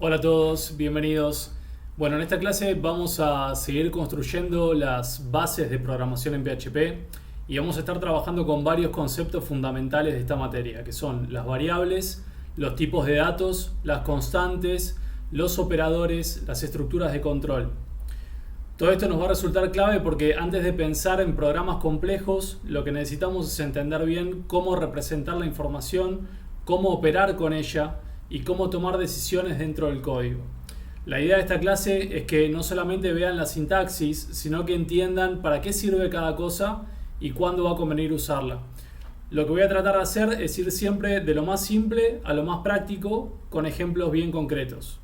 Hola a todos, bienvenidos. Bueno, en esta clase vamos a seguir construyendo las bases de programación en PHP y vamos a estar trabajando con varios conceptos fundamentales de esta materia, que son las variables, los tipos de datos, las constantes, los operadores, las estructuras de control. Todo esto nos va a resultar clave porque antes de pensar en programas complejos, lo que necesitamos es entender bien cómo representar la información, cómo operar con ella y cómo tomar decisiones dentro del código. La idea de esta clase es que no solamente vean la sintaxis, sino que entiendan para qué sirve cada cosa y cuándo va a convenir usarla. Lo que voy a tratar de hacer es ir siempre de lo más simple a lo más práctico, con ejemplos bien concretos.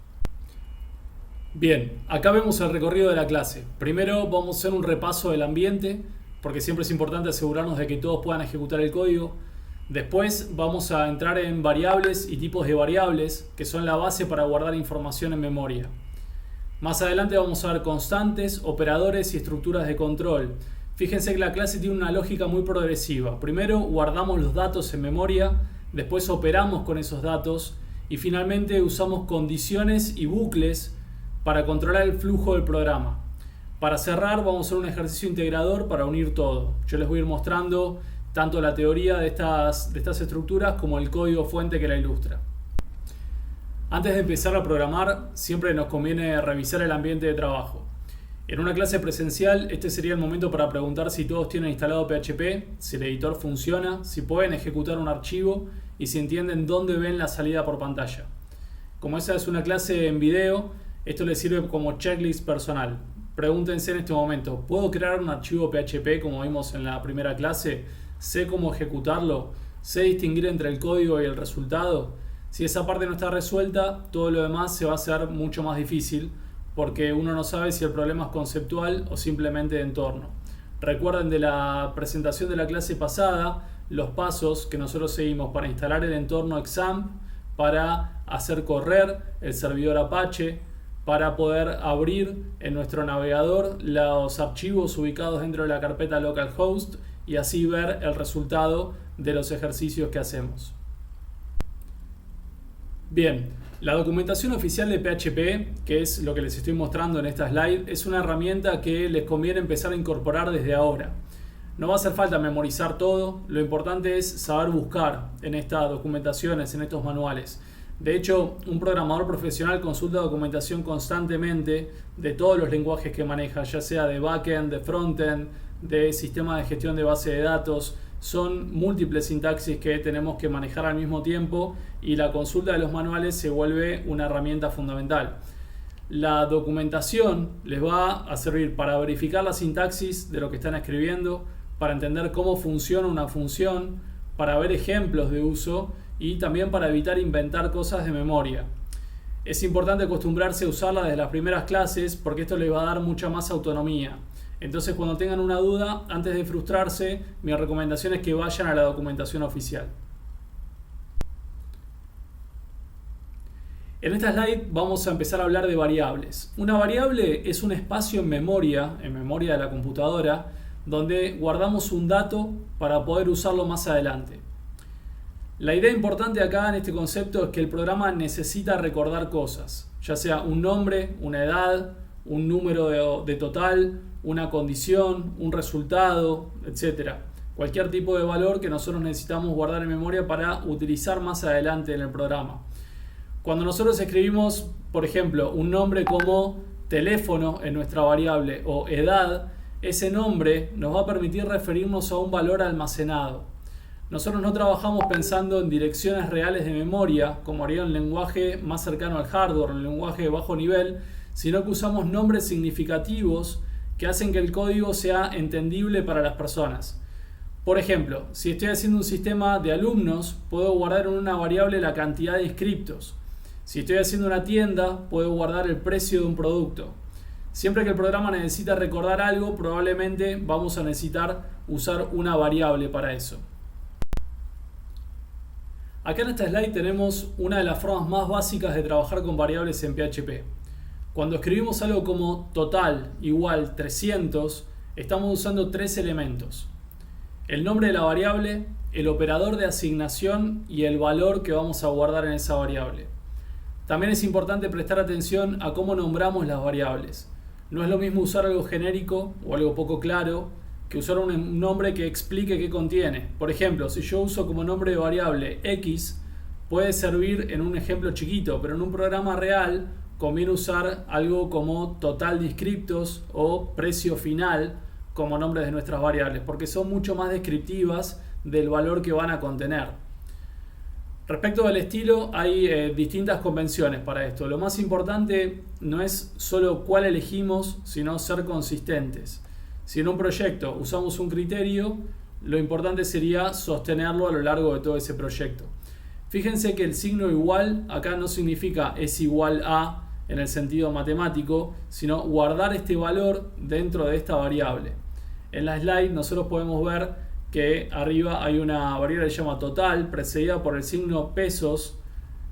Bien, acá vemos el recorrido de la clase. Primero vamos a hacer un repaso del ambiente, porque siempre es importante asegurarnos de que todos puedan ejecutar el código. Después vamos a entrar en variables y tipos de variables, que son la base para guardar información en memoria. Más adelante vamos a ver constantes, operadores y estructuras de control. Fíjense que la clase tiene una lógica muy progresiva. Primero guardamos los datos en memoria, después operamos con esos datos y finalmente usamos condiciones y bucles para controlar el flujo del programa. Para cerrar vamos a hacer un ejercicio integrador para unir todo. Yo les voy a ir mostrando tanto la teoría de estas estructuras como el código fuente que la ilustra. Antes de empezar a programar, siempre nos conviene revisar el ambiente de trabajo. En una clase presencial, este sería el momento para preguntar si todos tienen instalado PHP, si el editor funciona, si pueden ejecutar un archivo y si entienden dónde ven la salida por pantalla. Como esa es una clase en video, esto les sirve como checklist personal. Pregúntense en este momento, ¿puedo crear un archivo PHP como vimos en la primera clase? ¿Sé cómo ejecutarlo? ¿Sé distinguir entre el código y el resultado? Si esa parte no está resuelta, todo lo demás se va a hacer mucho más difícil porque uno no sabe si el problema es conceptual o simplemente de entorno. Recuerden de la presentación de la clase pasada los pasos que nosotros seguimos para instalar el entorno XAMPP, para hacer correr el servidor Apache, para poder abrir en nuestro navegador los archivos ubicados dentro de la carpeta localhost y así ver el resultado de los ejercicios que hacemos. Bien, la documentación oficial de PHP, que es lo que les estoy mostrando en esta slide, es una herramienta que les conviene empezar a incorporar desde ahora. No va a hacer falta memorizar todo, lo importante es saber buscar en estas documentaciones, en estos manuales. De hecho, un programador profesional consulta documentación constantemente de todos los lenguajes que maneja, ya sea de backend, de frontend, de sistema de gestión de base de datos. Son múltiples sintaxis que tenemos que manejar al mismo tiempo y la consulta de los manuales se vuelve una herramienta fundamental. La documentación les va a servir para verificar la sintaxis de lo que están escribiendo, para entender cómo funciona una función, para ver ejemplos de uso y también para evitar inventar cosas de memoria. Es importante acostumbrarse a usarla desde las primeras clases porque esto les va a dar mucha más autonomía. Entonces, cuando tengan una duda, antes de frustrarse, mi recomendación es que vayan a la documentación oficial. En esta slide vamos a empezar a hablar de variables. Una variable es un espacio en memoria de la computadora, donde guardamos un dato para poder usarlo más adelante. La idea importante acá en este concepto es que el programa necesita recordar cosas, ya sea un nombre, una edad, un número de total, una condición, un resultado, etc. Cualquier tipo de valor que nosotros necesitamos guardar en memoria para utilizar más adelante en el programa. Cuando nosotros escribimos, por ejemplo, un nombre como teléfono en nuestra variable o edad, ese nombre nos va a permitir referirnos a un valor almacenado. Nosotros no trabajamos pensando en direcciones reales de memoria, como haría un lenguaje más cercano al hardware, un lenguaje de bajo nivel, sino que usamos nombres significativos que hacen que el código sea entendible para las personas. Por ejemplo, si estoy haciendo un sistema de alumnos, puedo guardar en una variable la cantidad de inscriptos. Si estoy haciendo una tienda, puedo guardar el precio de un producto. Siempre que el programa necesita recordar algo, probablemente vamos a necesitar usar una variable para eso. Acá en esta slide tenemos una de las formas más básicas de trabajar con variables en PHP. Cuando escribimos algo como total igual 300, estamos usando tres elementos: el nombre de la variable, el operador de asignación y el valor que vamos a guardar en esa variable. También es importante prestar atención a cómo nombramos las variables. No es lo mismo usar algo genérico o algo poco claro que usar un nombre que explique qué contiene. Por ejemplo, si yo uso como nombre de variable X, puede servir en un ejemplo chiquito, pero en un programa real conviene usar algo como total descriptos o precio final como nombres de nuestras variables, porque son mucho más descriptivas del valor que van a contener. Respecto del estilo, hay distintas convenciones para esto. Lo más importante no es solo cuál elegimos, sino ser consistentes. Si en un proyecto usamos un criterio, lo importante sería sostenerlo a lo largo de todo ese proyecto. Fíjense que el signo igual acá no significa es igual a en el sentido matemático, sino guardar este valor dentro de esta variable. En la slide nosotros podemos ver que arriba hay una variable que se llama total, precedida por el signo pesos.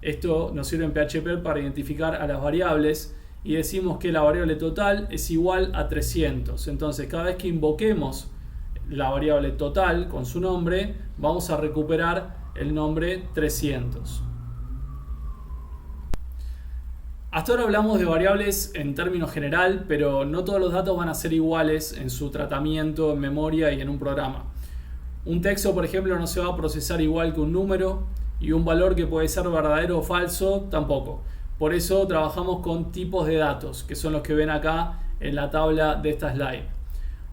Esto nos sirve en PHP para identificar a las variables y decimos que la variable total es igual a 300. Entonces, cada vez que invoquemos la variable total con su nombre, vamos a recuperar el nombre 300. Hasta ahora hablamos de variables en términos general, pero no todos los datos van a ser iguales en su tratamiento en memoria y en un programa. Un texto, por ejemplo, no se va a procesar igual que un número, y un valor que puede ser verdadero o falso tampoco. Por eso trabajamos con tipos de datos, que son los que ven acá en la tabla de esta slide.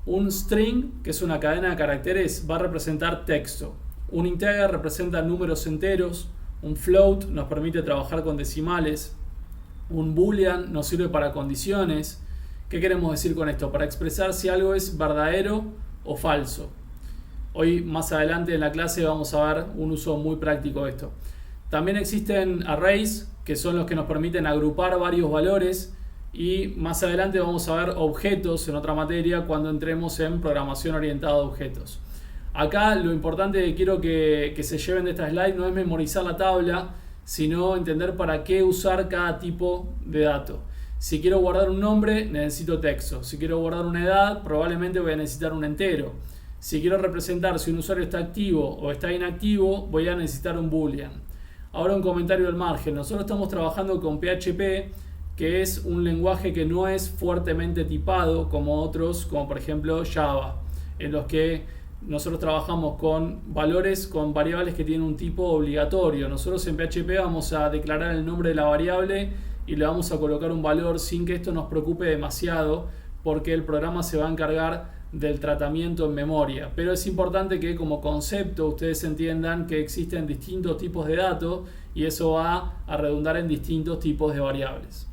Un string, que es una cadena de caracteres, va a representar texto. Un integer representa números enteros. Un float nos permite trabajar con decimales. Un boolean nos sirve para condiciones. ¿Qué queremos decir con esto? Para expresar si algo es verdadero o falso. Hoy más adelante en la clase vamos a ver un uso muy práctico de esto. También existen arrays, que son los que nos permiten agrupar varios valores, y más adelante vamos a ver objetos en otra materia cuando entremos en programación orientada a objetos. Acá lo importante que quiero que se lleven de esta slide no es memorizar la tabla, sino entender para qué usar cada tipo de dato. Si quiero guardar un nombre, necesito texto. Si quiero guardar una edad, probablemente voy a necesitar un entero. Si quiero representar si un usuario está activo o está inactivo, voy a necesitar un boolean. Ahora un comentario al margen. Nosotros estamos trabajando con PHP, que es un lenguaje que no es fuertemente tipado como otros, como por ejemplo Java, en los que nosotros trabajamos con valores, con variables que tienen un tipo obligatorio. Nosotros en PHP vamos a declarar el nombre de la variable y le vamos a colocar un valor sin que esto nos preocupe demasiado, porque el programa se va a encargar del tratamiento en memoria. Pero es importante que como concepto ustedes entiendan que existen distintos tipos de datos y eso va a redundar en distintos tipos de variables.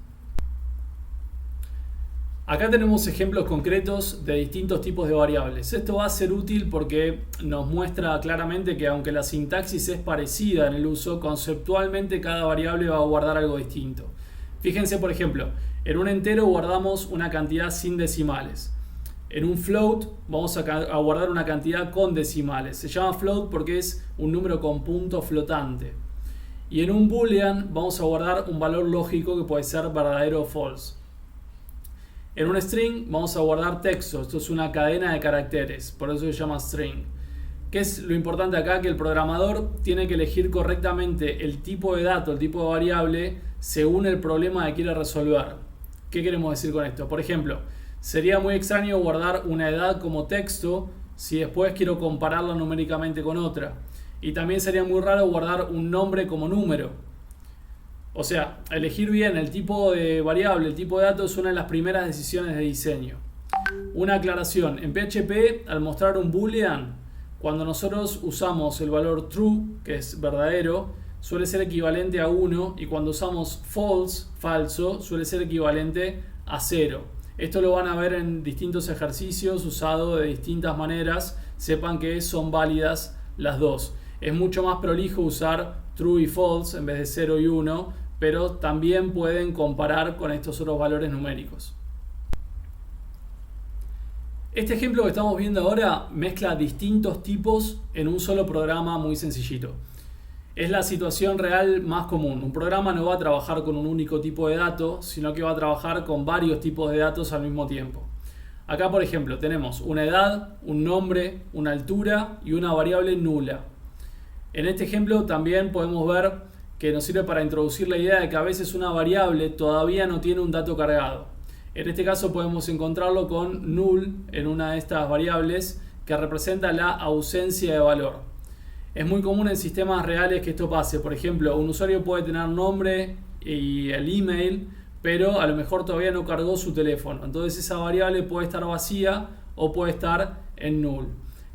Acá tenemos ejemplos concretos de distintos tipos de variables. Esto va a ser útil porque nos muestra claramente que aunque la sintaxis es parecida en el uso, conceptualmente cada variable va a guardar algo distinto. Fíjense, por ejemplo, en un entero guardamos una cantidad sin decimales. En un float vamos a guardar una cantidad con decimales. Se llama float porque es un número con punto flotante. Y en un boolean vamos a guardar un valor lógico que puede ser verdadero o false. En un string vamos a guardar texto. Esto es una cadena de caracteres, por eso se llama string. ¿Qué es lo importante acá? Que el programador tiene que elegir correctamente el tipo de dato, el tipo de variable, según el problema que quiere resolver. ¿Qué queremos decir con esto? Por ejemplo, sería muy extraño guardar una edad como texto si después quiero compararla numéricamente con otra. Y también sería muy raro guardar un nombre como número. O sea, elegir bien el tipo de variable, el tipo de dato es una de las primeras decisiones de diseño. Una aclaración, en PHP al mostrar un boolean, cuando nosotros usamos el valor true, que es verdadero, suele ser equivalente a 1, y cuando usamos false, falso, suele ser equivalente a 0. Esto lo van a ver en distintos ejercicios usado de distintas maneras, sepan que son válidas las dos. Es mucho más prolijo usar true y false en vez de 0 y 1, pero también pueden comparar con estos otros valores numéricos. Este ejemplo que estamos viendo ahora mezcla distintos tipos en un solo programa muy sencillito. Es la situación real más común. Un programa no va a trabajar con un único tipo de dato, sino que va a trabajar con varios tipos de datos al mismo tiempo. Acá, por ejemplo, tenemos una edad, un nombre, una altura y una variable nula. En este ejemplo también podemos ver que nos sirve para introducir la idea de que a veces una variable todavía no tiene un dato cargado. En este caso podemos encontrarlo con null en una de estas variables que representa la ausencia de valor. Es muy común en sistemas reales que esto pase. Por ejemplo, un usuario puede tener nombre y el email, pero a lo mejor todavía no cargó su teléfono. Entonces esa variable puede estar vacía o puede estar en null.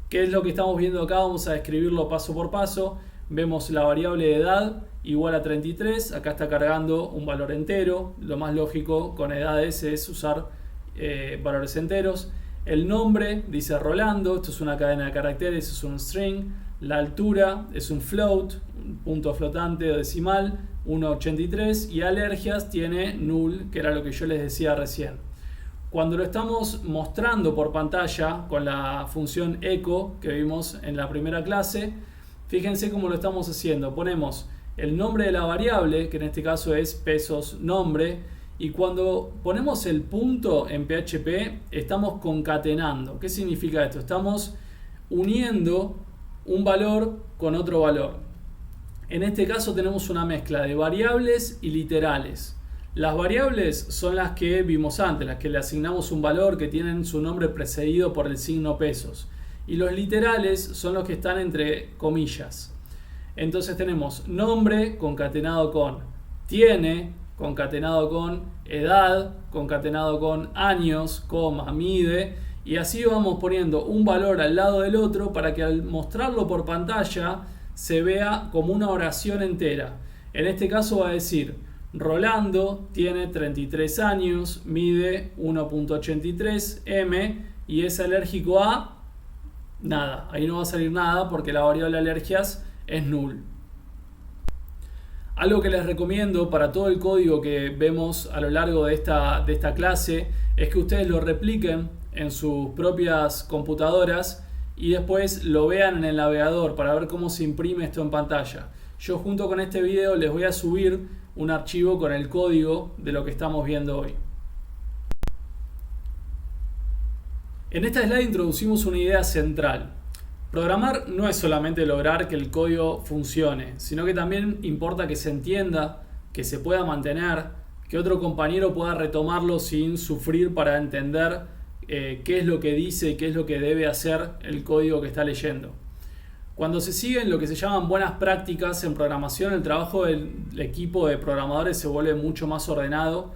¿Qué es lo que estamos viendo acá? Vamos a describirlo paso por paso. Vemos la variable de edad igual a 33. Acá está cargando un valor entero. Lo más lógico con edades es usar valores enteros. El nombre dice Rolando. Esto es una cadena de caracteres, es un string. La altura es un float, un punto flotante o decimal, 1.83. Y alergias tiene null, que era lo que yo les decía recién. Cuando lo estamos mostrando por pantalla con la función echo que vimos en la primera clase, fíjense cómo lo estamos haciendo. Ponemos el nombre de la variable, que en este caso es pesos nombre, y cuando ponemos el punto en PHP estamos concatenando. ¿Qué significa esto? Estamos uniendo un valor con otro valor. En este caso tenemos una mezcla de variables y literales. Las variables son las que vimos antes, las que le asignamos un valor, que tienen su nombre precedido por el signo pesos. Y los literales son los que están entre comillas. Entonces tenemos nombre concatenado con tiene, concatenado con edad, concatenado con años, coma, mide. Y así vamos poniendo un valor al lado del otro para que al mostrarlo por pantalla se vea como una oración entera. En este caso va a decir: Rolando tiene 33 años, mide 1.83 m y es alérgico a nada. Ahí no va a salir nada porque la variable alergias es null. Algo que les recomiendo para todo el código que vemos a lo largo de esta clase es que ustedes lo repliquen en sus propias computadoras y después lo vean en el navegador para ver cómo se imprime esto en pantalla. Yo junto con este video les voy a subir un archivo con el código de lo que estamos viendo hoy. En esta slide introducimos una idea central. Programar no es solamente lograr que el código funcione, sino que también importa que se entienda, que se pueda mantener, que otro compañero pueda retomarlo sin sufrir para entender qué es lo que dice y qué es lo que debe hacer el código que está leyendo. Cuando se siguen lo que se llaman buenas prácticas en programación, el trabajo del equipo de programadores se vuelve mucho más ordenado,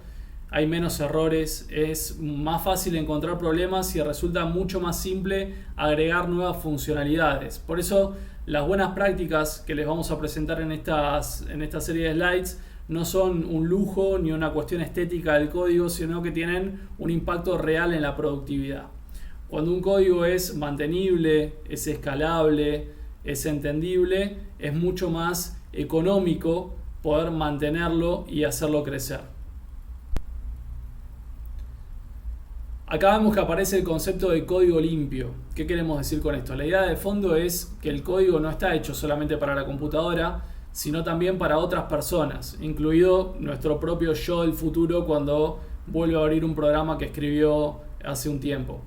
hay menos errores, es más fácil encontrar problemas y resulta mucho más simple agregar nuevas funcionalidades. Por eso las buenas prácticas que les vamos a presentar en esta serie de slides no son un lujo ni una cuestión estética del código, sino que tienen un impacto real en la productividad. Cuando un código es mantenible, es escalable, es entendible, es mucho más económico poder mantenerlo y hacerlo crecer. Acá vemos que aparece el concepto de código limpio. ¿Qué queremos decir con esto? La idea de fondo es que el código no está hecho solamente para la computadora, sino también para otras personas, incluido nuestro propio yo del futuro cuando vuelve a abrir un programa que escribió hace un tiempo.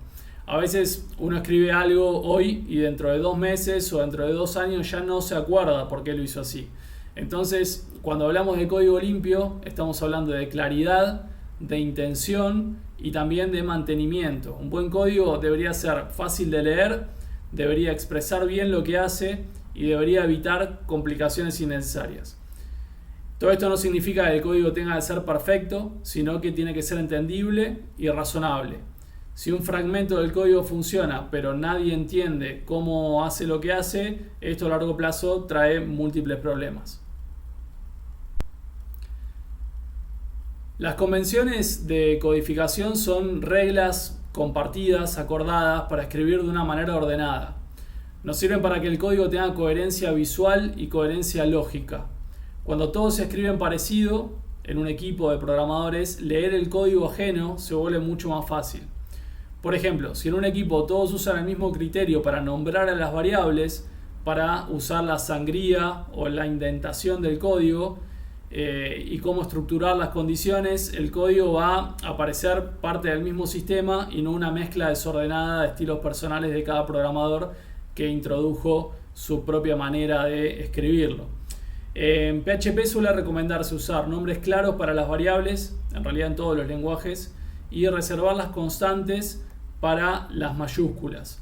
A veces uno escribe algo hoy y dentro de 2 meses o dentro de 2 años ya no se acuerda por qué lo hizo así. Entonces, cuando hablamos de código limpio, estamos hablando de claridad, de intención y también de mantenimiento. Un buen código debería ser fácil de leer, debería expresar bien lo que hace y debería evitar complicaciones innecesarias. Todo esto no significa que el código tenga que ser perfecto, sino que tiene que ser entendible y razonable. Si un fragmento del código funciona, pero nadie entiende cómo hace lo que hace, esto a largo plazo trae múltiples problemas. Las convenciones de codificación son reglas compartidas, acordadas, para escribir de una manera ordenada. Nos sirven para que el código tenga coherencia visual y coherencia lógica. Cuando todos se escriben parecido, en un equipo de programadores, leer el código ajeno se vuelve mucho más fácil. Por ejemplo, si en un equipo todos usan el mismo criterio para nombrar a las variables, para usar la sangría o la indentación del código y cómo estructurar las condiciones, el código va a parecer parte del mismo sistema y no una mezcla desordenada de estilos personales de cada programador que introdujo su propia manera de escribirlo. En PHP suele recomendarse usar nombres claros para las variables, en realidad en todos los lenguajes, y reservar las constantes para las mayúsculas.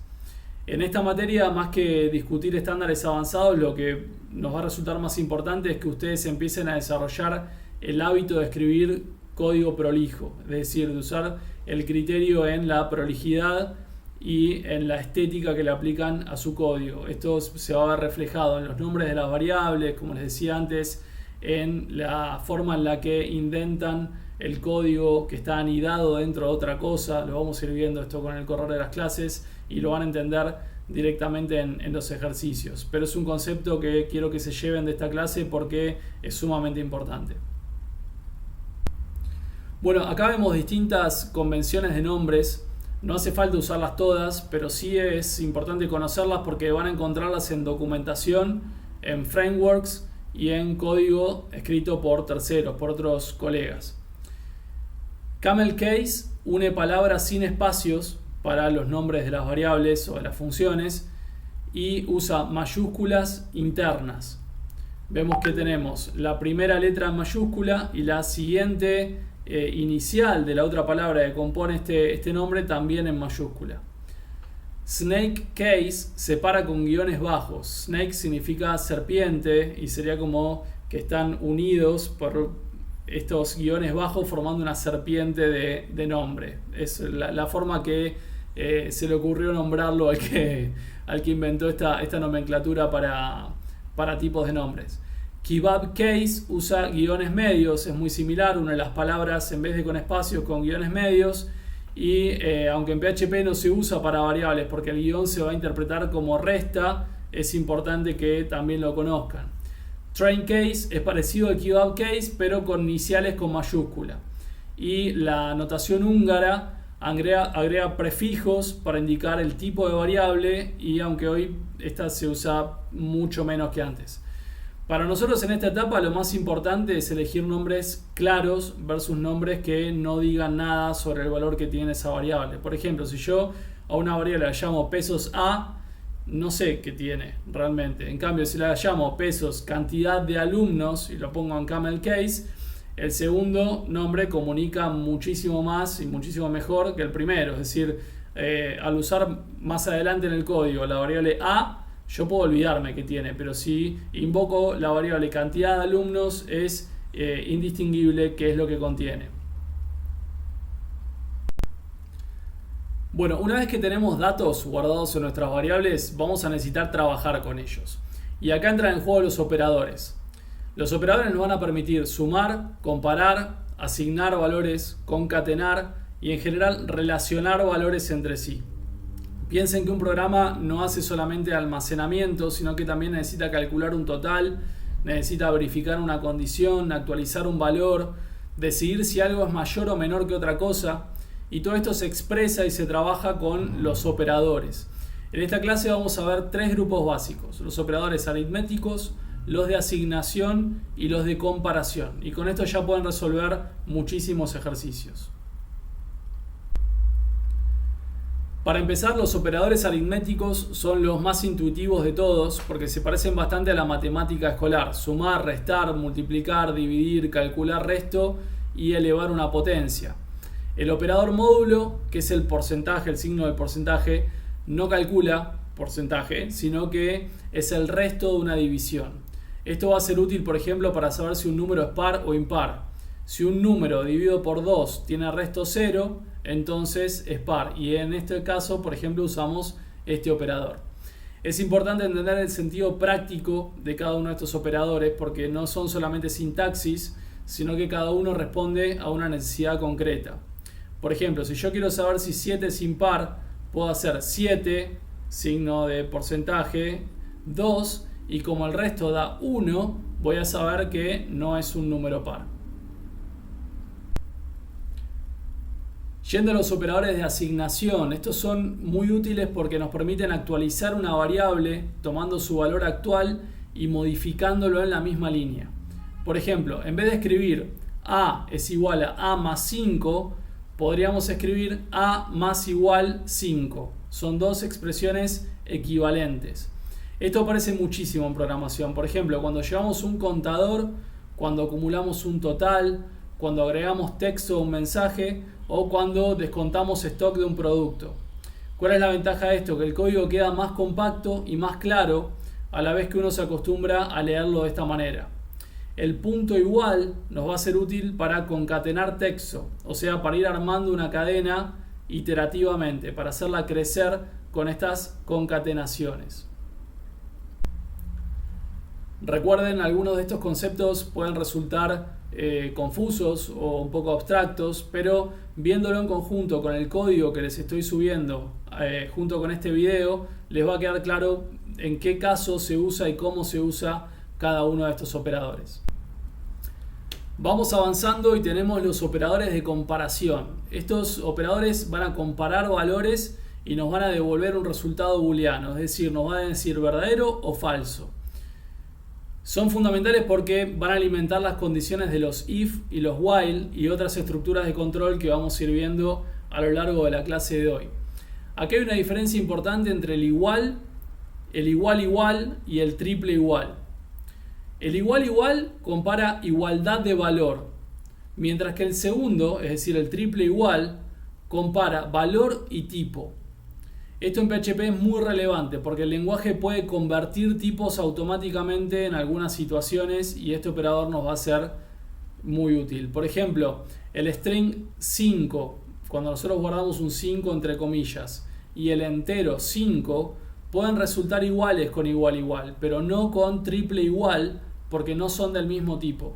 En esta materia, más que discutir estándares avanzados, lo que nos va a resultar más importante es que ustedes empiecen a desarrollar el hábito de escribir código prolijo, es decir, de usar el criterio en la prolijidad y en la estética que le aplican a su código. Esto se va a ver reflejado en los nombres de las variables, como les decía antes, en la forma en la que indentan el código que está anidado dentro de otra cosa. Lo vamos a ir viendo esto con el correr de las clases y lo van a entender directamente en los ejercicios. Pero es un concepto que quiero que se lleven de esta clase porque es sumamente importante. Bueno, acá vemos distintas convenciones de nombres. No hace falta usarlas todas, pero sí es importante conocerlas porque van a encontrarlas en documentación, en frameworks y en código escrito por terceros, por otros colegas. Camel Case une palabras sin espacios para los nombres de las variables o de las funciones y usa mayúsculas internas. Vemos que tenemos la primera letra en mayúscula y la siguiente inicial de la otra palabra que compone este nombre también en mayúscula. Snake Case se para con guiones bajos. Snake significa serpiente y sería como que están unidos por estos guiones bajos formando una serpiente de nombre. Es la forma que se le ocurrió nombrarlo al que inventó esta nomenclatura para tipos de nombres. Kebab Case usa guiones medios, es muy similar, une las palabras en vez de con espacios con guiones medios y aunque en PHP no se usa para variables porque el guión se va a interpretar como resta, es importante que también lo conozcan. Train Case es parecido al Kebab Case pero con iniciales con mayúscula y la notación húngara agrega prefijos para indicar el tipo de variable y aunque hoy esta se usa mucho menos que antes. Para nosotros en esta etapa lo más importante es elegir nombres claros versus nombres que no digan nada sobre el valor que tiene esa variable. Por ejemplo, si yo a una variable la llamo pesos A, no sé qué tiene realmente. En cambio, si la llamo pesos cantidad de alumnos y lo pongo en camel case, el segundo nombre comunica muchísimo más y muchísimo mejor que el primero. Es decir, al usar más adelante en el código la variable A, yo puedo olvidarme que tiene, pero si invoco la variable cantidad de alumnos es indistinguible qué es lo que contiene. Bueno, una vez que tenemos datos guardados en nuestras variables, vamos a necesitar trabajar con ellos. Y acá entran en juego los operadores. Los operadores nos van a permitir sumar, comparar, asignar valores, concatenar y en general relacionar valores entre sí. Piensen que un programa no hace solamente almacenamiento, sino que también necesita calcular un total, necesita verificar una condición, actualizar un valor, decidir si algo es mayor o menor que otra cosa, y todo esto se expresa y se trabaja con los operadores. En esta clase vamos a ver tres grupos básicos: los operadores aritméticos, los de asignación y los de comparación. Y con esto ya pueden resolver muchísimos ejercicios. Para empezar, los operadores aritméticos son los más intuitivos de todos porque se parecen bastante a la matemática escolar: sumar, restar, multiplicar, dividir, calcular resto y elevar una potencia. El operador módulo, que es el porcentaje, el signo del porcentaje, no calcula porcentaje, sino que es el resto de una división. Esto va a ser útil, por ejemplo, para saber si un número es par o impar. Si un número dividido por 2 tiene resto 0, entonces es par. Y en este caso, por ejemplo, usamos este operador. Es importante entender el sentido práctico de cada uno de estos operadores porque no son solamente sintaxis, sino que cada uno responde a una necesidad concreta. Por ejemplo, si yo quiero saber si 7 es impar, puedo hacer 7, signo de porcentaje, 2, y como el resto da 1, voy a saber que no es un número par. Yendo a los operadores de asignación, estos son muy útiles porque nos permiten actualizar una variable tomando su valor actual y modificándolo en la misma línea. Por ejemplo, en vez de escribir A es igual a más 5, podríamos escribir A más igual 5. Son dos expresiones equivalentes. Esto aparece muchísimo en programación. Por ejemplo, cuando llevamos un contador, cuando acumulamos un total, cuando agregamos texto a un mensaje o cuando descontamos stock de un producto. ¿Cuál es la ventaja de esto? Que el código queda más compacto y más claro a la vez que uno se acostumbra a leerlo de esta manera. El punto igual nos va a ser útil para concatenar texto, o sea, para ir armando una cadena iterativamente, para hacerla crecer con estas concatenaciones. Recuerden, algunos de estos conceptos pueden resultar confusos o un poco abstractos, pero viéndolo en conjunto con el código que les estoy subiendo junto con este video, les va a quedar claro en qué caso se usa y cómo se usa cada uno de estos operadores. Vamos avanzando y tenemos los operadores de comparación. Estos operadores van a comparar valores y nos van a devolver un resultado booleano, es decir, nos van a decir verdadero o falso. Son fundamentales porque van a alimentar las condiciones de los if y los while y otras estructuras de control que vamos a ir viendo a lo largo de la clase de hoy. Aquí hay una diferencia importante entre el igual y el triple igual. El igual compara igualdad de valor, mientras que el segundo, es decir, el triple igual, compara valor y tipo. Esto en PHP es muy relevante porque el lenguaje puede convertir tipos automáticamente en algunas situaciones y este operador nos va a ser muy útil. Por ejemplo, el string 5, cuando nosotros guardamos un 5 entre comillas, y el entero 5, pueden resultar iguales con igual, pero no con triple igual porque no son del mismo tipo.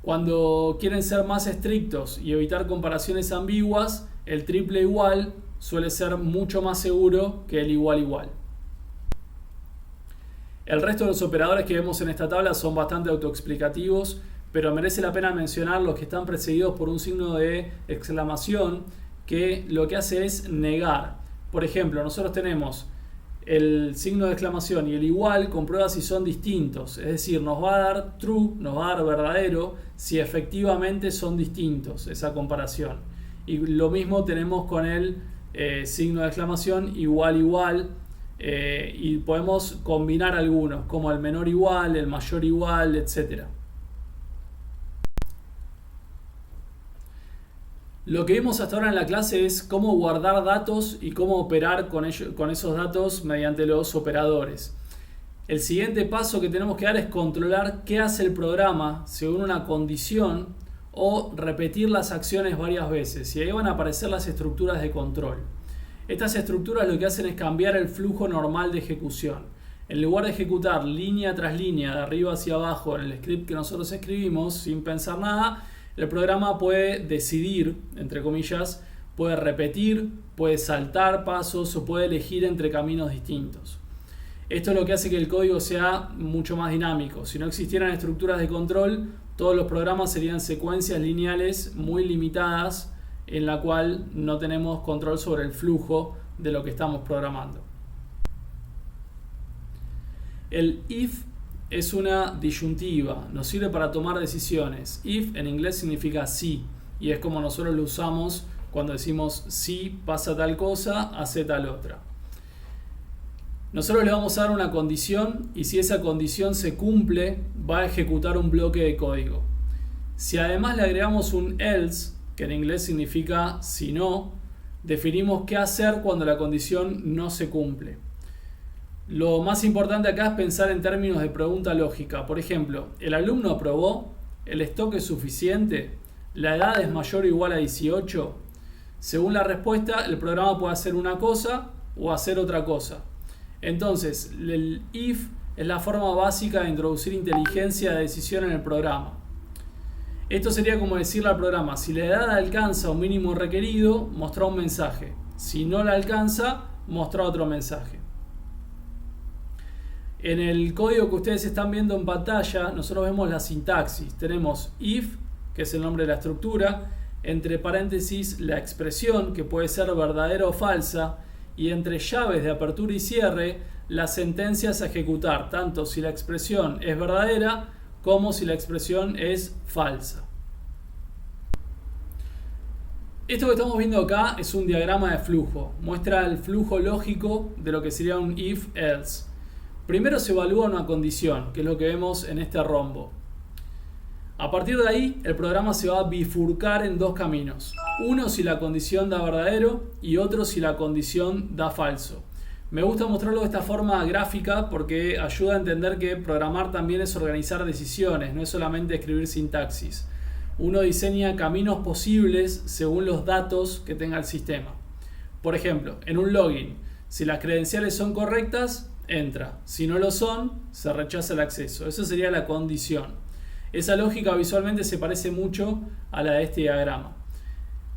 Cuando quieren ser más estrictos y evitar comparaciones ambiguas, el triple igual suele ser mucho más seguro que el igual. El resto de los operadores que vemos en esta tabla son bastante autoexplicativos, pero merece la pena mencionar los que están precedidos por un signo de exclamación que lo que hace es negar. Por ejemplo, nosotros tenemos el signo de exclamación y el igual comprueba si son distintos, es decir, nos va a dar true, nos va a dar verdadero si efectivamente son distintos esa comparación. Y lo mismo tenemos con el signo de exclamación igual y podemos combinar algunos como el menor igual, el mayor igual, etc. Lo que vimos hasta ahora en la clase es cómo guardar datos y cómo operar con esos datos mediante los operadores. El siguiente paso que tenemos que dar es controlar qué hace el programa según una condición o repetir las acciones varias veces. Y ahí van a aparecer las estructuras de control. Estas estructuras lo que hacen es cambiar el flujo normal de ejecución. En lugar de ejecutar línea tras línea, de arriba hacia abajo en el script que nosotros escribimos sin pensar nada, el programa puede decidir, entre comillas, puede repetir, puede saltar pasos o puede elegir entre caminos distintos. Esto es lo que hace que el código sea mucho más dinámico. Si no existieran estructuras de control, todos los programas serían secuencias lineales muy limitadas en la cual no tenemos control sobre el flujo de lo que estamos programando. El if es una disyuntiva, nos sirve para tomar decisiones. If en inglés significa si y es como nosotros lo usamos cuando decimos si pasa tal cosa, hace tal otra. Nosotros le vamos a dar una condición y si esa condición se cumple, va a ejecutar un bloque de código. Si además le agregamos un else, que en inglés significa si no, definimos qué hacer cuando la condición no se cumple. Lo más importante acá es pensar en términos de pregunta lógica. Por ejemplo, ¿el alumno aprobó? ¿El stock es suficiente? ¿La edad es mayor o igual a 18? Según la respuesta, el programa puede hacer una cosa o hacer otra cosa. Entonces, el if es la forma básica de introducir inteligencia de decisión en el programa. Esto sería como decirle al programa, si la edad alcanza un mínimo requerido, mostrar un mensaje. Si no la alcanza, mostrar otro mensaje. En el código que ustedes están viendo en pantalla, nosotros vemos la sintaxis. Tenemos if, que es el nombre de la estructura, entre paréntesis la expresión, que puede ser verdadera o falsa, y entre llaves de apertura y cierre, las sentencias a ejecutar, tanto si la expresión es verdadera como si la expresión es falsa. Esto que estamos viendo acá es un diagrama de flujo. Muestra el flujo lógico de lo que sería un if-else. Primero se evalúa una condición, que es lo que vemos en este rombo. A partir de ahí, el programa se va a bifurcar en dos caminos. Uno si la condición da verdadero y otro si la condición da falso. Me gusta mostrarlo de esta forma gráfica porque ayuda a entender que programar también es organizar decisiones, no es solamente escribir sintaxis. Uno diseña caminos posibles según los datos que tenga el sistema. Por ejemplo, en un login, si las credenciales son correctas, entra. Si no lo son, se rechaza el acceso. Esa sería la condición. Esa lógica visualmente se parece mucho a la de este diagrama.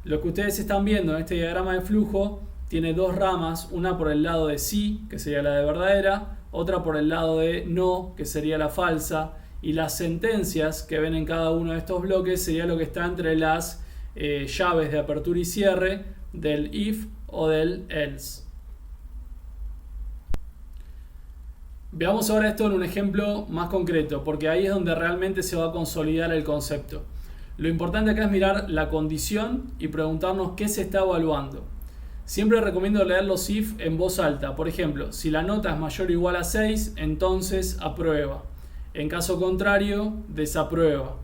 Lo que ustedes están viendo en este diagrama de flujo tiene dos ramas, una por el lado de sí, que sería la de verdadera, otra por el lado de no, que sería la falsa, y las sentencias que ven en cada uno de estos bloques sería lo que está entre las llaves de apertura y cierre del if o del else. Veamos ahora esto en un ejemplo más concreto, porque ahí es donde realmente se va a consolidar el concepto. Lo importante acá es mirar la condición y preguntarnos qué se está evaluando. Siempre recomiendo leer los if en voz alta. Por ejemplo, si la nota es mayor o igual a 6, entonces aprueba. En caso contrario, desaprueba.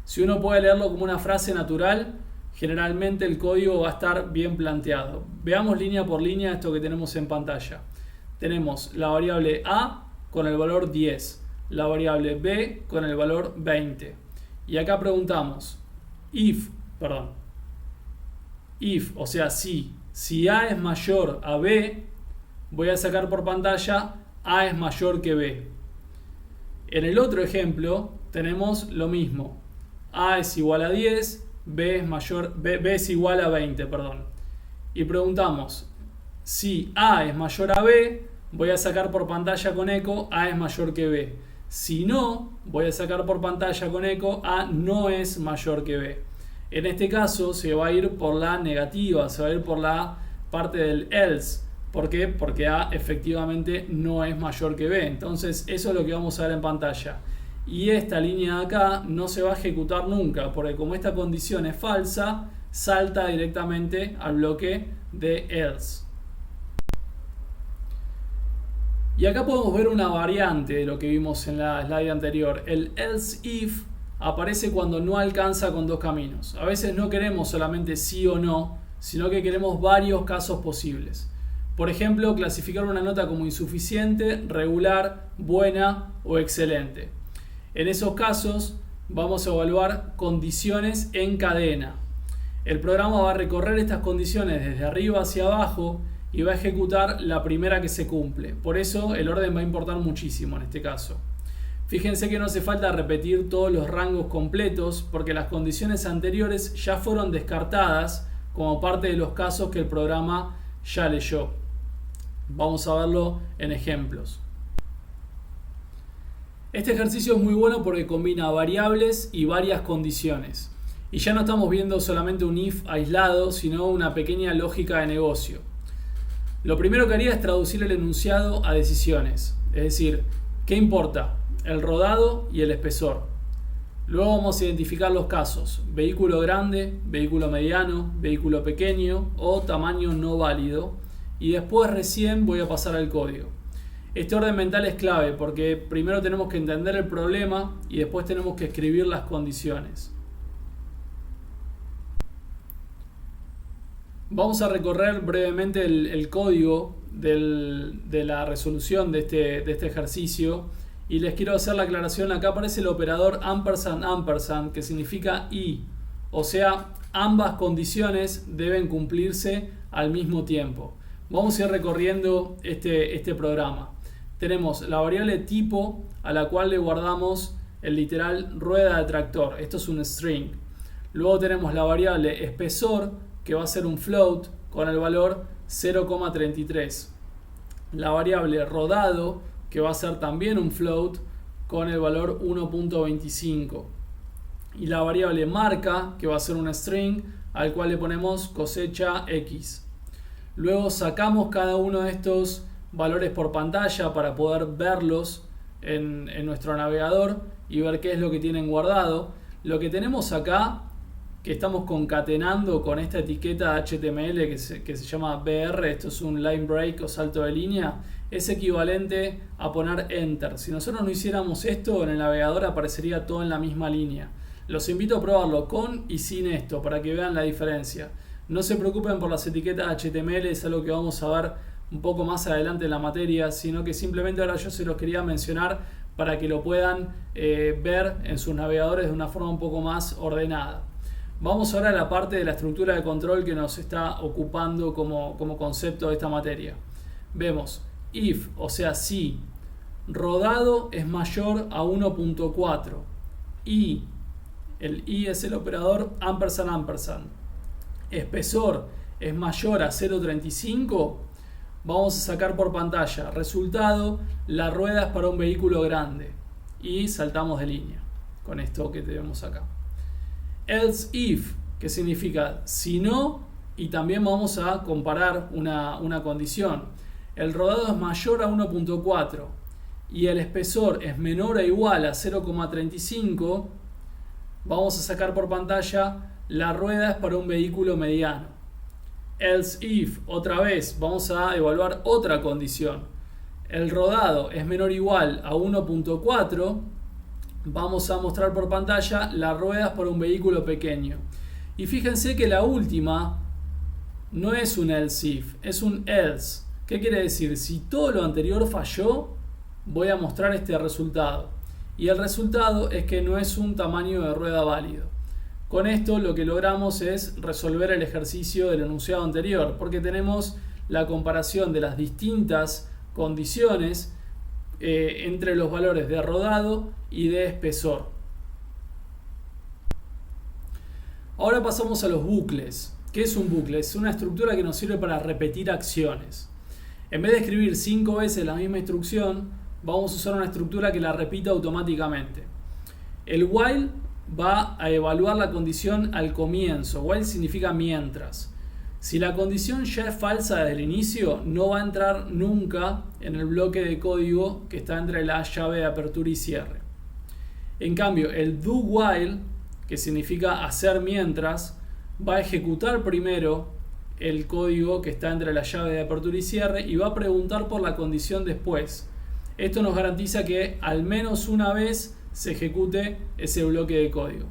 Si uno puede leerlo como una frase natural, generalmente el código va a estar bien planteado. Veamos línea por línea esto que tenemos en pantalla. Tenemos la variable a con el valor 10, la variable b con el valor 20. Y acá preguntamos, if, o sea, si a es mayor a b, voy a sacar por pantalla a es mayor que b. En el otro ejemplo tenemos lo mismo, a es igual a 10, b es igual a 20, Y preguntamos, si a es mayor a b, voy a sacar por pantalla con eco a es mayor que b. Si no, voy a sacar por pantalla con eco a no es mayor que b. En este caso se va a ir por la negativa, se va a ir por la parte del else. ¿Por qué? Porque a efectivamente no es mayor que b. Entonces eso es lo que vamos a ver en pantalla. Y esta línea de acá no se va a ejecutar nunca, porque como esta condición es falsa, salta directamente al bloque de else. Y acá podemos ver una variante de lo que vimos en la slide anterior. El else if aparece cuando no alcanza con dos caminos. A veces no queremos solamente sí o no, sino que queremos varios casos posibles. Por ejemplo, clasificar una nota como insuficiente, regular, buena o excelente. En esos casos vamos a evaluar condiciones en cadena. El programa va a recorrer estas condiciones desde arriba hacia abajo y va a ejecutar la primera que se cumple. Por eso el orden va a importar muchísimo en este caso. Fíjense que no hace falta repetir todos los rangos completos porque las condiciones anteriores ya fueron descartadas como parte de los casos que el programa ya leyó. Vamos a verlo en ejemplos. Este ejercicio es muy bueno porque combina variables y varias condiciones. Y ya no estamos viendo solamente un if aislado, sino una pequeña lógica de negocio. Lo primero que haría es traducir el enunciado a decisiones. Es decir, ¿qué importa? El rodado y el espesor. Luego vamos a identificar los casos: vehículo grande, vehículo mediano, vehículo pequeño o tamaño no válido. Y después recién voy a pasar al código. Este orden mental es clave porque primero tenemos que entender el problema y después tenemos que escribir las condiciones. Vamos a recorrer brevemente el código de la resolución de este ejercicio y les quiero hacer la aclaración. Acá aparece el operador ampersand, que significa y, o sea, ambas condiciones deben cumplirse al mismo tiempo. Vamos a ir recorriendo este programa. Tenemos la variable tipo a la cual le guardamos el literal rueda de tractor. Esto es un string. Luego tenemos la variable espesor, que va a ser un float con el valor 0,33. La variable rodado, que va a ser también un float con el valor 1.25. Y la variable marca, que va a ser un string al cual le ponemos cosecha X. Luego sacamos cada uno de estos valores por pantalla para poder verlos en nuestro navegador y ver qué es lo que tienen guardado. Lo que tenemos acá, que estamos concatenando con esta etiqueta HTML que se llama BR, esto es un line break o salto de línea, es equivalente a poner Enter. Si nosotros no hiciéramos esto, en el navegador aparecería todo en la misma línea. Los invito a probarlo con y sin esto para que vean la diferencia. No se preocupen por las etiquetas HTML, es algo que vamos a ver un poco más adelante en la materia, sino que simplemente ahora yo se los quería mencionar para que lo puedan ver en sus navegadores de una forma un poco más ordenada. Vamos ahora a la parte de la estructura de control que nos está ocupando como concepto de esta materia. Vemos if, o sea, si rodado es mayor a 1.4 y el i es el operador ampersand ampersand, espesor es mayor a 0.35, vamos a sacar por pantalla resultado, la rueda es para un vehículo grande y saltamos de línea con esto que tenemos acá. Else if, que significa si no, y también vamos a comparar una condición. El rodado es mayor a 1.4 y el espesor es menor o igual a 0.35, vamos a sacar por pantalla la rueda es para un vehículo mediano. Else if, otra vez, vamos a evaluar otra condición. El rodado es menor o igual a 1.4, vamos a mostrar por pantalla las ruedas para un vehículo pequeño. Y fíjense que la última no es un else if, es un else. ¿Qué quiere decir? Si todo lo anterior falló, voy a mostrar este resultado. Y el resultado es que no es un tamaño de rueda válido. Con esto lo que logramos es resolver el ejercicio del enunciado anterior, porque tenemos la comparación de las distintas condiciones entre los valores de rodado y de espesor. Ahora pasamos a los bucles. ¿Qué es un bucle? Es una estructura que nos sirve para repetir acciones. En vez de escribir 5 veces la misma instrucción, vamos a usar una estructura que la repita automáticamente. El while va a evaluar la condición al comienzo. While significa mientras. Si la condición ya es falsa desde el inicio, no va a entrar nunca en el bloque de código que está entre la llave de apertura y cierre. En cambio, el do while, que significa hacer mientras, va a ejecutar primero el código que está entre la llave de apertura y cierre y va a preguntar por la condición después. Esto nos garantiza que al menos una vez se ejecute ese bloque de código.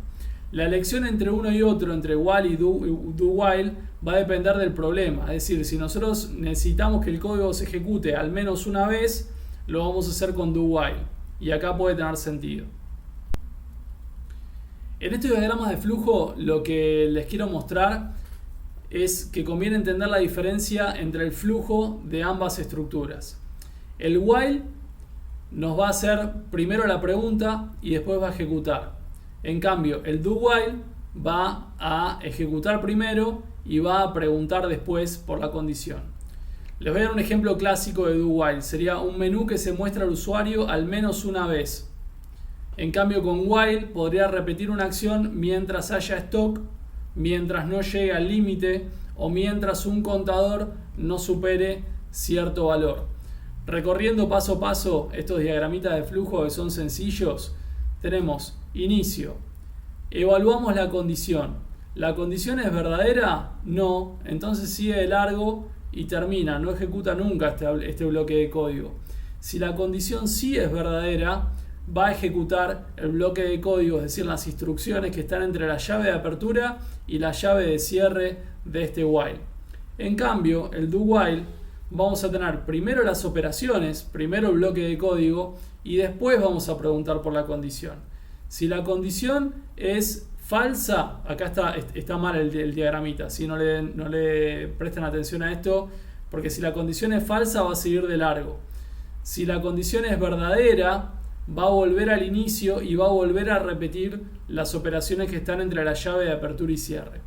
La elección entre uno y otro, entre while y do while, va a depender del problema. Es decir, si nosotros necesitamos que el código se ejecute al menos una vez, lo vamos a hacer con do while. Y acá puede tener sentido. En estos diagramas de flujo lo que les quiero mostrar es que conviene entender la diferencia entre el flujo de ambas estructuras. El while nos va a hacer primero la pregunta y después va a ejecutar. En cambio, el do while va a ejecutar primero y va a preguntar después por la condición. Les voy a dar un ejemplo clásico de do while. Sería un menú que se muestra al usuario al menos una vez. En cambio, con while podría repetir una acción mientras haya stock, mientras no llegue al límite o mientras un contador no supere cierto valor. Recorriendo paso a paso estos diagramitas de flujo que son sencillos, tenemos inicio, evaluamos la condición. ¿La condición es verdadera? No, entonces sigue de largo y termina, no ejecuta nunca este bloque de código. Si la condición sí es verdadera, va a ejecutar el bloque de código, es decir, las instrucciones que están entre la llave de apertura y la llave de cierre de este while. En cambio, el do while, vamos a tener primero las operaciones, primero el bloque de código y después vamos a preguntar por la condición. Si la condición es falsa, acá está mal el diagramita, si no le presten atención a esto, porque si la condición es falsa va a seguir de largo. Si la condición es verdadera, va a volver al inicio y va a volver a repetir las operaciones que están entre la llave de apertura y cierre.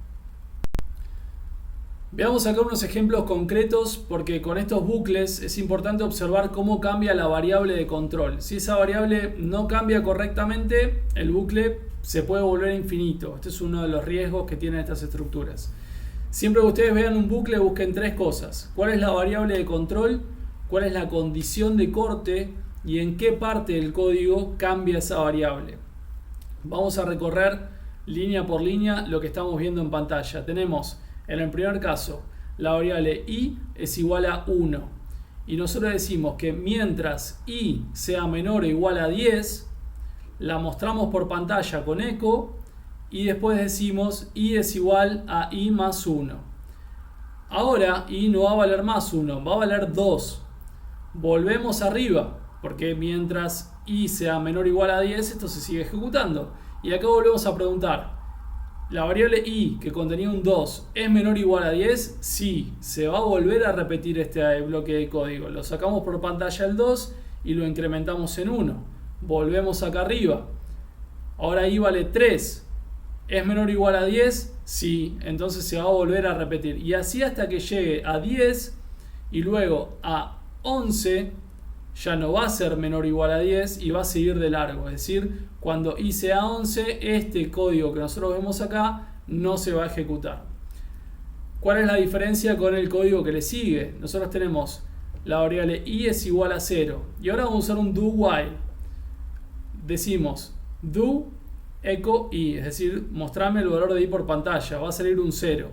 Veamos acá unos ejemplos concretos porque con estos bucles es importante observar cómo cambia la variable de control. Si esa variable no cambia correctamente, el bucle se puede volver infinito. Este es uno de los riesgos que tienen estas estructuras. Siempre que ustedes vean un bucle, busquen tres cosas. ¿Cuál es la variable de control? ¿Cuál es la condición de corte? ¿Y en qué parte del código cambia esa variable? Vamos a recorrer línea por línea lo que estamos viendo en pantalla. Tenemos en el primer caso la variable i es igual a 1 y nosotros decimos que mientras i sea menor o igual a 10 la mostramos por pantalla con eco y después decimos i es igual a i más 1. Ahora i no va a valer más 1, va a valer 2. Volvemos arriba porque mientras i sea menor o igual a 10 esto se sigue ejecutando y acá volvemos a preguntar, ¿la variable i que contenía un 2 es menor o igual a 10? Sí, se va a volver a repetir este bloque de código. Lo sacamos por pantalla el 2 y lo incrementamos en 1. Volvemos acá arriba. Ahora i vale 3. ¿Es menor o igual a 10? Sí, entonces se va a volver a repetir. Y así hasta que llegue a 10 y luego a 11 ya no va a ser menor o igual a 10 y va a seguir de largo. Es decir, cuando i sea 11, este código que nosotros vemos acá no se va a ejecutar. ¿Cuál es la diferencia con el código que le sigue? Nosotros tenemos la variable i es igual a 0 y ahora vamos a usar un do while. Decimos do echo i, es decir, mostrame el valor de i por pantalla, va a salir un 0.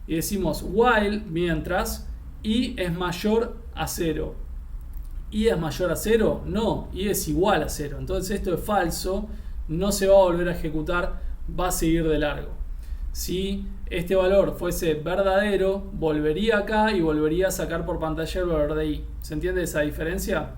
Y decimos while mientras i es mayor a 0. ¿I es mayor a 0? No, i es igual a 0. Entonces esto es falso, no se va a volver a ejecutar, va a seguir de largo. Si este valor fuese verdadero, volvería acá y volvería a sacar por pantalla el valor de i. ¿Se entiende esa diferencia?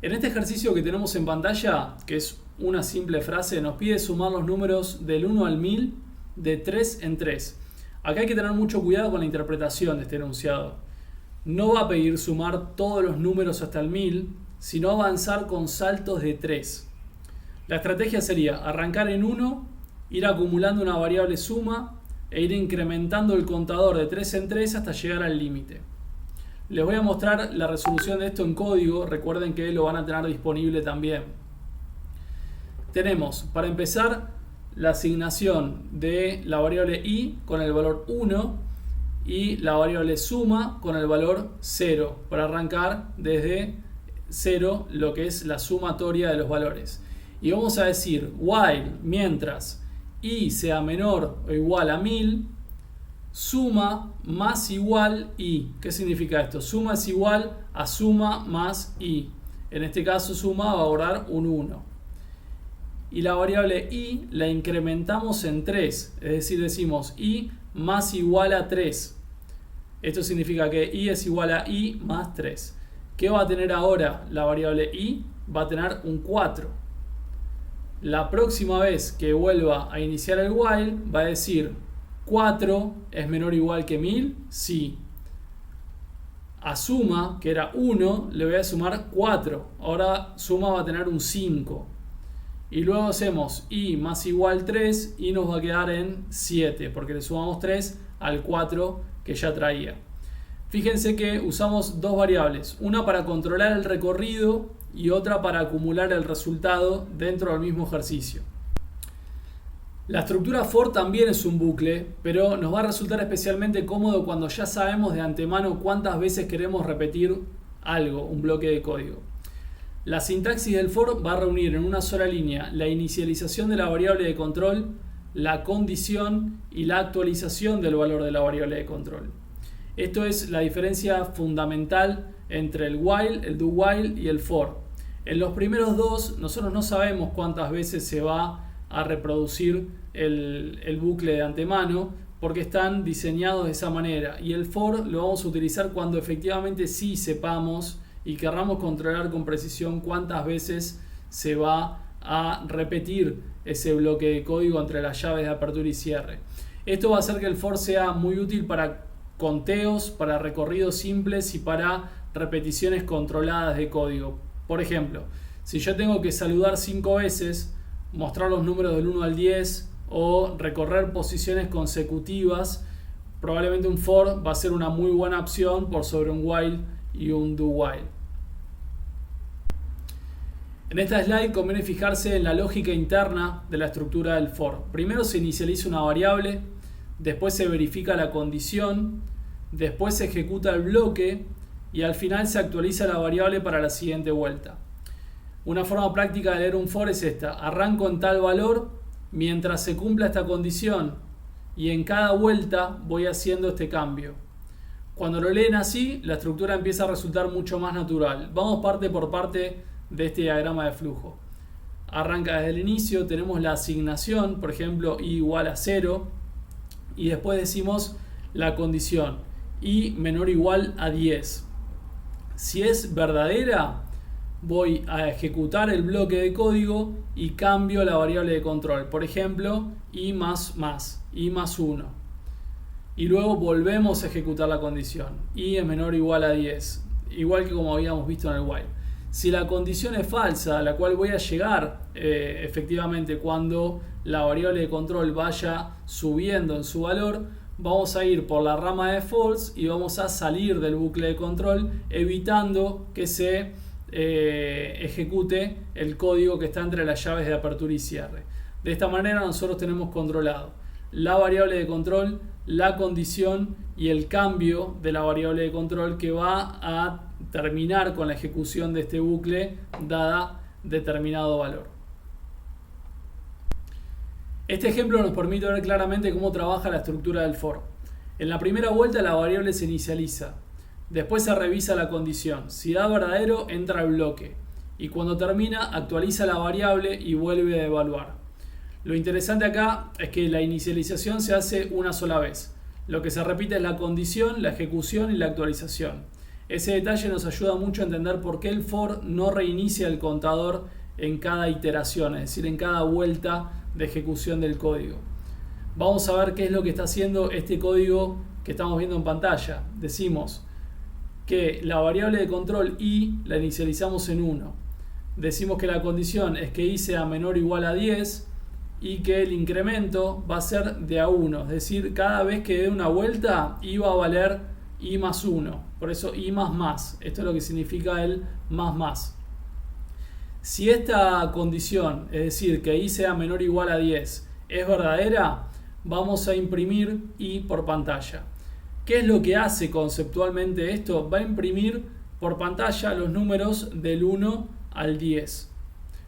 En este ejercicio que tenemos en pantalla, que es una simple frase, nos pide sumar los números del 1 al 1000 de 3 en 3. Acá hay que tener mucho cuidado con la interpretación de este enunciado. No va a pedir sumar todos los números hasta el 1000, sino avanzar con saltos de 3. La estrategia sería arrancar en 1, ir acumulando una variable suma e ir incrementando el contador de 3 en 3 hasta llegar al límite. Les voy a mostrar la resolución de esto en código, recuerden que lo van a tener disponible también. Tenemos, para empezar, la asignación de la variable i con el valor 1 y la variable suma con el valor 0, para arrancar desde 0 lo que es la sumatoria de los valores. Y vamos a decir while mientras i sea menor o igual a 1000, suma más igual i. ¿Qué significa esto? Suma es igual a suma más i. En este caso suma va a dar un 1. Y la variable i la incrementamos en 3, es decir, decimos i más igual a 3. Esto significa que i es igual a i más 3. ¿Qué va a tener ahora la variable i? Va a tener un 4. La próxima vez que vuelva a iniciar el while va a decir 4 es menor o igual que 1000, sí. A suma, que era 1, le voy a sumar 4. Ahora suma va a tener un 5. Y luego hacemos i más igual 3 y nos va a quedar en 7, porque le sumamos 3 al 4 que ya traía. Fíjense que usamos dos variables, una para controlar el recorrido y otra para acumular el resultado dentro del mismo ejercicio. La estructura for también es un bucle, pero nos va a resultar especialmente cómodo cuando ya sabemos de antemano cuántas veces queremos repetir algo, un bloque de código. La sintaxis del for va a reunir en una sola línea la inicialización de la variable de control, la condición y la actualización del valor de la variable de control. Esto es la diferencia fundamental entre el while, el do while y el for. En los primeros dos nosotros no sabemos cuántas veces se va a reproducir el bucle de antemano porque están diseñados de esa manera, y el for lo vamos a utilizar cuando efectivamente sí sepamos y querramos controlar con precisión cuántas veces se va a repetir ese bloque de código entre las llaves de apertura y cierre. Esto va a hacer que el for sea muy útil para conteos, para recorridos simples y para repeticiones controladas de código. Por ejemplo, si yo tengo que saludar 5 veces, mostrar los números del 1 al 10 o recorrer posiciones consecutivas, probablemente un for va a ser una muy buena opción por sobre un while y un do while. En esta slide conviene fijarse en la lógica interna de la estructura del for. Primero se inicializa una variable, después se verifica la condición, después se ejecuta el bloque y al final se actualiza la variable para la siguiente vuelta. Una forma práctica de leer un for es esta: arranco en tal valor mientras se cumpla esta condición y en cada vuelta voy haciendo este cambio. Cuando lo leen así, la estructura empieza a resultar mucho más natural. Vamos parte por parte de este diagrama de flujo. Arranca desde el inicio, tenemos la asignación, por ejemplo, i igual a 0, y después decimos la condición, i menor o igual a 10. Si es verdadera, voy a ejecutar el bloque de código y cambio la variable de control. Por ejemplo, i más 1. Y luego volvemos a ejecutar la condición. I es menor o igual a 10. Igual que como habíamos visto en el while. Si la condición es falsa, a la cual voy a llegar efectivamente cuando la variable de control vaya subiendo en su valor, vamos a ir por la rama de false y vamos a salir del bucle de control, evitando que se ejecute el código que está entre las llaves de apertura y cierre. De esta manera nosotros tenemos controlado la variable de control, la condición y el cambio de la variable de control que va a terminar con la ejecución de este bucle dada determinado valor. Este ejemplo nos permite ver claramente cómo trabaja la estructura del for. En la primera vuelta la variable se inicializa, después se revisa la condición, si da verdadero entra el bloque y cuando termina actualiza la variable y vuelve a evaluar. Lo interesante acá es que la inicialización se hace una sola vez. Lo que se repite es la condición, la ejecución y la actualización. Ese detalle nos ayuda mucho a entender por qué el for no reinicia el contador en cada iteración, es decir, en cada vuelta de ejecución del código. Vamos a ver qué es lo que está haciendo este código que estamos viendo en pantalla. Decimos que la variable de control i la inicializamos en 1. Decimos que la condición es que i sea menor o igual a 10 y que el incremento va a ser de a 1. Es decir, cada vez que dé una vuelta i va a valer i más 1. Por eso i más más. Esto es lo que significa el más más. Si esta condición, es decir, que i sea menor o igual a 10, es verdadera, vamos a imprimir i por pantalla. ¿Qué es lo que hace conceptualmente esto? Va a imprimir por pantalla los números del 1 al 10.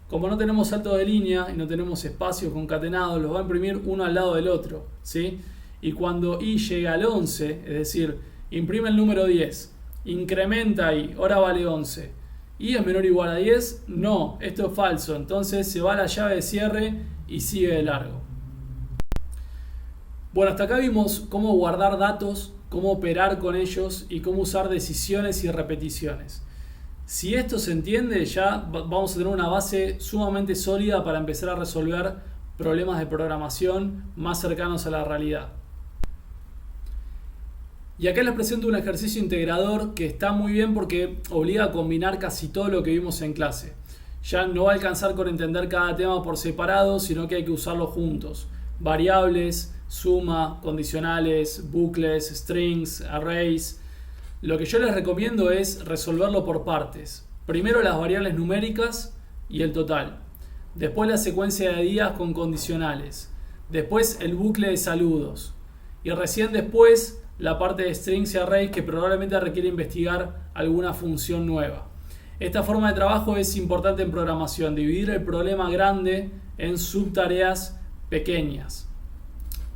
Como no tenemos salto de línea y no tenemos espacios concatenados, los va a imprimir uno al lado del otro, ¿sí? Y cuando i llega al 11, es decir, imprime el número 10, incrementa i, ahora vale 11. ¿I es menor o igual a 10? No, esto es falso. Entonces se va a la llave de cierre y sigue de largo. Bueno, hasta acá vimos cómo guardar datos, cómo operar con ellos y cómo usar decisiones y repeticiones. Si esto se entiende, ya vamos a tener una base sumamente sólida para empezar a resolver problemas de programación más cercanos a la realidad. Y acá les presento un ejercicio integrador que está muy bien porque obliga a combinar casi todo lo que vimos en clase. Ya no va a alcanzar con entender cada tema por separado, sino que hay que usarlo juntos. Variables, suma, condicionales, bucles, strings, arrays. Lo que yo les recomiendo es resolverlo por partes. Primero las variables numéricas y el total. Después la secuencia de días con condicionales. Después el bucle de saludos. Y recién después la parte de strings y arrays que probablemente requiere investigar alguna función nueva. Esta forma de trabajo es importante en programación, dividir el problema grande en subtareas pequeñas.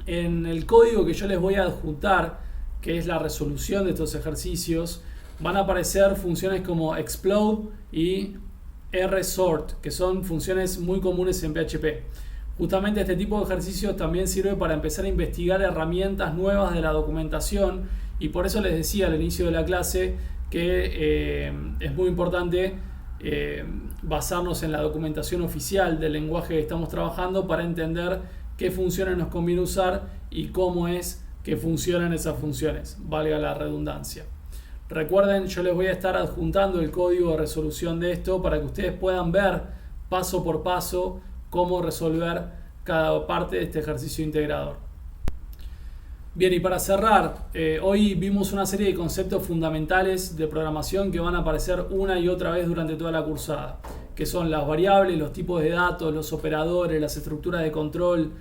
En el código que yo les voy a adjuntar, que es la resolución de estos ejercicios, van a aparecer funciones como explode y rsort, que son funciones muy comunes en PHP. Justamente este tipo de ejercicios también sirve para empezar a investigar herramientas nuevas de la documentación y por eso les decía al inicio de la clase que es muy importante basarnos en la documentación oficial del lenguaje que estamos trabajando para entender qué funciones nos conviene usar y cómo es que funcionan esas funciones, valga la redundancia. Recuerden, yo les voy a estar adjuntando el código de resolución de esto para que ustedes puedan ver paso por paso cómo resolver cada parte de este ejercicio integrador. Bien, y para cerrar, hoy vimos una serie de conceptos fundamentales de programación que van a aparecer una y otra vez durante toda la cursada, que son las variables, los tipos de datos, los operadores, las estructuras de control.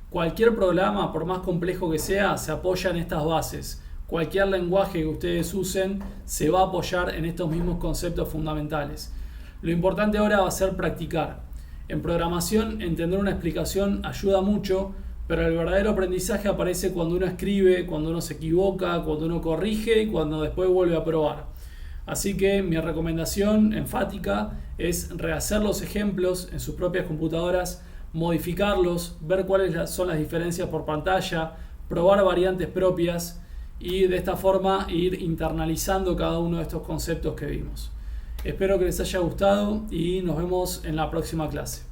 Cualquier programa, por más complejo que sea, se apoya en estas bases. Cualquier lenguaje que ustedes usen se va a apoyar en estos mismos conceptos fundamentales. Lo importante ahora va a ser practicar. En programación, entender una explicación ayuda mucho, pero el verdadero aprendizaje aparece cuando uno escribe, cuando uno se equivoca, cuando uno corrige y cuando después vuelve a probar. Así que mi recomendación enfática es rehacer los ejemplos en sus propias computadoras, modificarlos, ver cuáles son las diferencias por pantalla, probar variantes propias y de esta forma ir internalizando cada uno de estos conceptos que vimos. Espero que les haya gustado y nos vemos en la próxima clase.